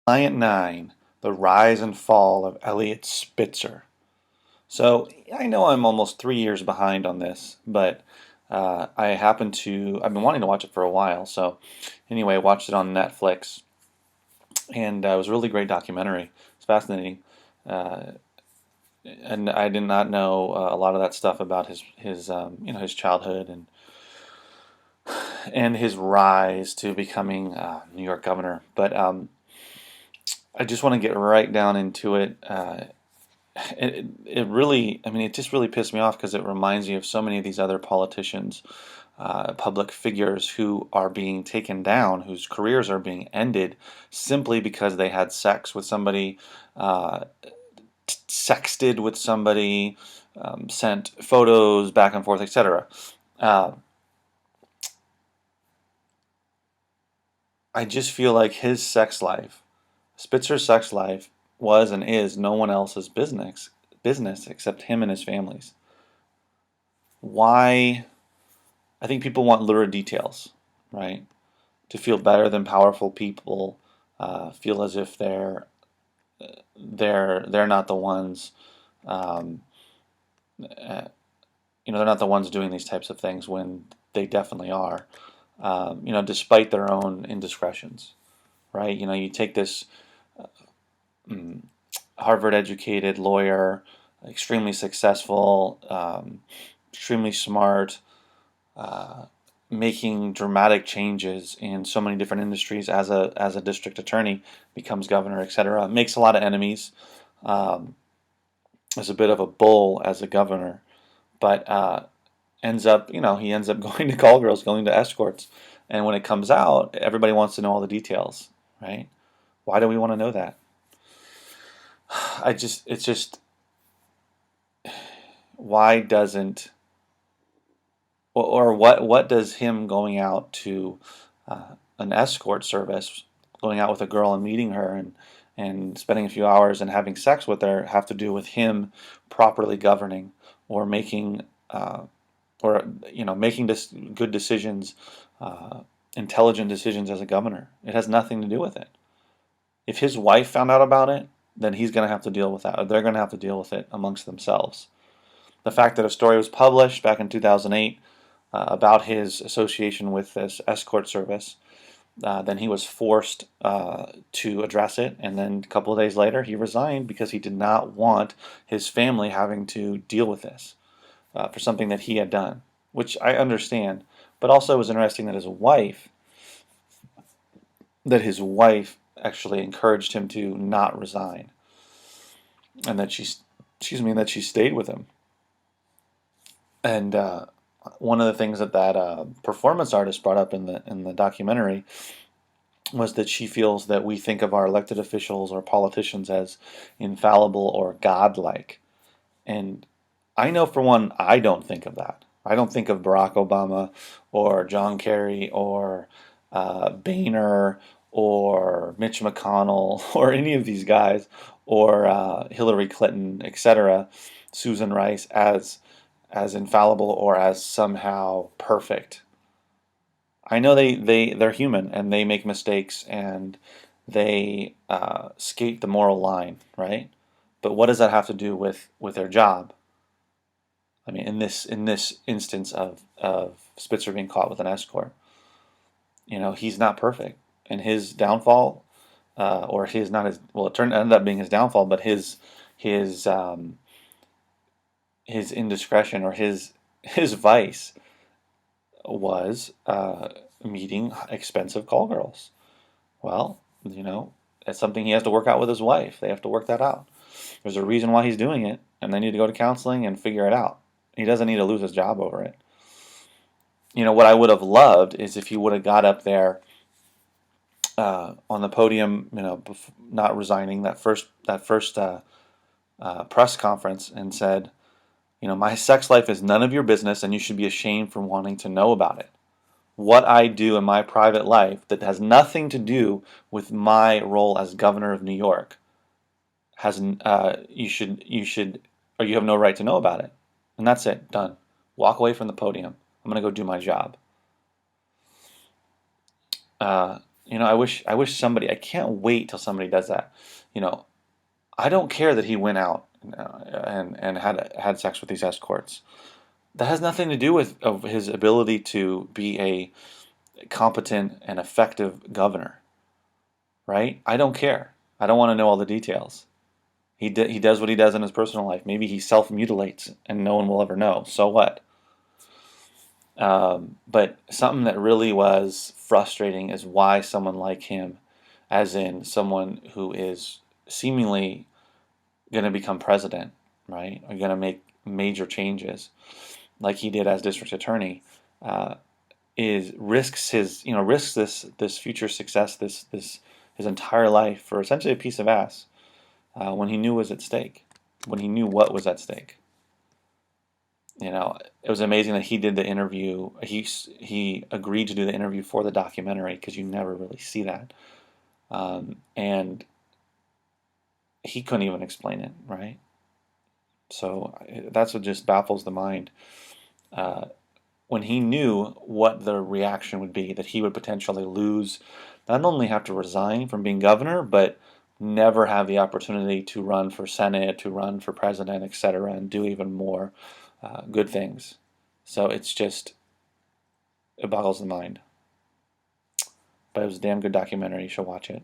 Client 9, The Rise and Fall of Elliot Spitzer. So I know I'm almost 3 years behind on this, but I've been wanting to watch it for a while. So anyway, I watched it on Netflix, and it was a really great documentary. It's fascinating. Uh, and I did not know a lot of that stuff about his childhood and his rise to becoming New York governor. But I just want to get right down into it. It really, I mean, it just really pissed me off because it reminds me of so many of these other politicians, public figures who are being taken down, whose careers are being ended simply because they had sex with somebody, uh, sexted with somebody, sent photos back and forth, etc. Uh, I just feel like his sex life, Spitzer's sex life, was and is no one else's business except him and his family's. Why? I think people want lurid details, right? To feel better than powerful people, feel as if they're not the ones, um, uh, they're not the ones doing these types of things when they definitely are. Despite their own indiscretions, right? You take this mm, Harvard-educated lawyer, extremely successful, extremely smart, uh, making dramatic changes in so many different industries as a district attorney, becomes governor, etc. Makes a lot of enemies. Um, is a bit of a bull as a governor, but he ends up going to call girls, going to escorts, and when it comes out, everybody wants to know all the details, right? Why do we want to know that? It's just, why doesn't or what does him going out to an escort service, going out with a girl and meeting her and spending a few hours and having sex with her have to do with him properly governing or making good decisions, uh, intelligent decisions as a governor? It has nothing to do with it. If his wife found out about it, then he's going to have to deal with that, or they're going to have to deal with it amongst themselves. The fact that a story was published back in 2008 about his association with this escort service, then he was forced to address it, and then a couple of days later he resigned because he did not want his family having to deal with this for something that he had done, which I understand. But also it was interesting that his wife actually encouraged him to not resign, and that she stayed with him. And one of the things that performance artist brought up in the documentary was that she feels that we think of our elected officials or politicians as infallible or godlike. And I know, for one, I don't think of that. I don't think of Barack Obama or John Kerry or Boehner or Mitch McConnell or any of these guys, or Hillary Clinton, etc., Susan Rice, as infallible or as somehow perfect. I know they're human and they make mistakes and they skate the moral line, right? But what does that have to do with their job? I mean, in this instance of Spitzer being caught with an escort, he's not perfect, and his downfall, or his not his well, ended up being his downfall, but his his indiscretion or his vice was meeting expensive call girls. Well, it's something he has to work out with his wife. They have to work that out. There's a reason why he's doing it, and they need to go to counseling and figure it out. He doesn't need to lose his job over it. What I would have loved is if he would have got up there on the podium, not resigning, that first press conference, and said, my sex life is none of your business, and you should be ashamed for wanting to know about it. What I do in my private life that has nothing to do with my role as governor of New York has you have no right to know about it. And that's it. Done. Walk away from the podium. I'm going to go do my job. I wish somebody. I can't wait till somebody does that. You know, I don't care that he went out and had sex with these escorts. That has nothing to do with of his ability to be a competent and effective governor, right? I don't care. I don't want to know all the details. He does what he does in his personal life. Maybe he self mutilates and no one will ever know. So what? But something that really was frustrating is why someone like him, as in someone who is seemingly going to become president, right, or going to make major changes, like he did as district attorney, uh, is risks this future success, this his entire life for essentially a piece of ass, when he knew was at stake, when he knew what was at stake. It was amazing that he did the interview. He agreed to do the interview for the documentary because you never really see that, and he couldn't even explain it, right? So that's what just baffles the mind. Uh, when he knew what the reaction would be, that he would potentially lose, not only have to resign from being governor, but never have the opportunity to run for Senate, to run for president, etc., and do even more good things. So it boggles the mind. But it was a damn good documentary. You should watch it.